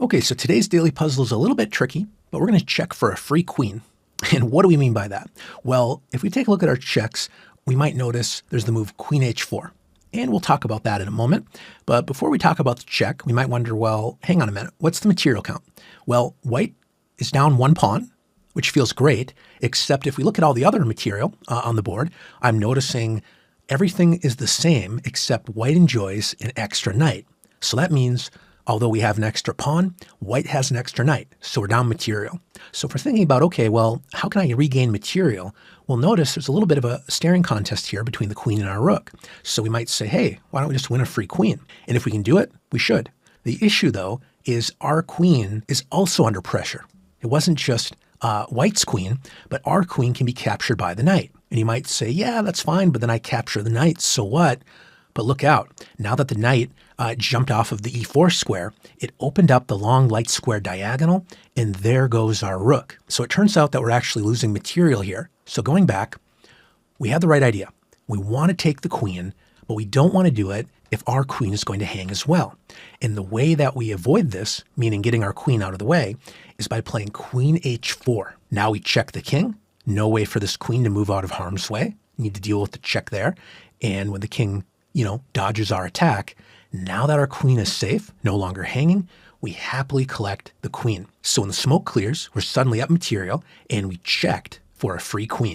Okay, so today's daily puzzle is a little bit tricky, but we're going to check for a free queen. And what do we mean by that? Well, if we take a look at our checks, we might notice there's the move queen h4. And we'll talk about that in a moment. But before we talk about the check, we might wonder, well, hang on a minute, what's the material count? Well, white is down one pawn, which feels great, except if we look at all the other material on the board, I'm noticing everything is the same except white enjoys an extra knight. So that means although we have an extra pawn, white has an extra knight, so we're down material. So if we're thinking about, okay, well, how can I regain material? Well, notice there's a little bit of a staring contest here between the queen and our rook. So we might say, hey, why don't we just win a free queen? And if we can do it, we should. The issue, though, is our queen is also under pressure. It wasn't just white's queen, but our queen can be captured by the knight. And you might say, yeah, that's fine, but then I capture the knight, so what? But look out, now that the knight jumped off of the e4 square, it opened up the long light square diagonal, and there goes our rook. So it turns out that we're actually losing material here. So going back, we had the right idea. We want to take the queen, but we don't want to do it if our queen is going to hang as well. And the way that we avoid this, meaning getting our queen out of the way, is by playing queen h4. Now we check the king. No way for this queen to move out of harm's way. Need to deal with the check there. And when the king dodges our attack, now that our queen is safe, no longer hanging, we happily collect the queen. So when the smoke clears, we're suddenly up material, and we checked for a free queen.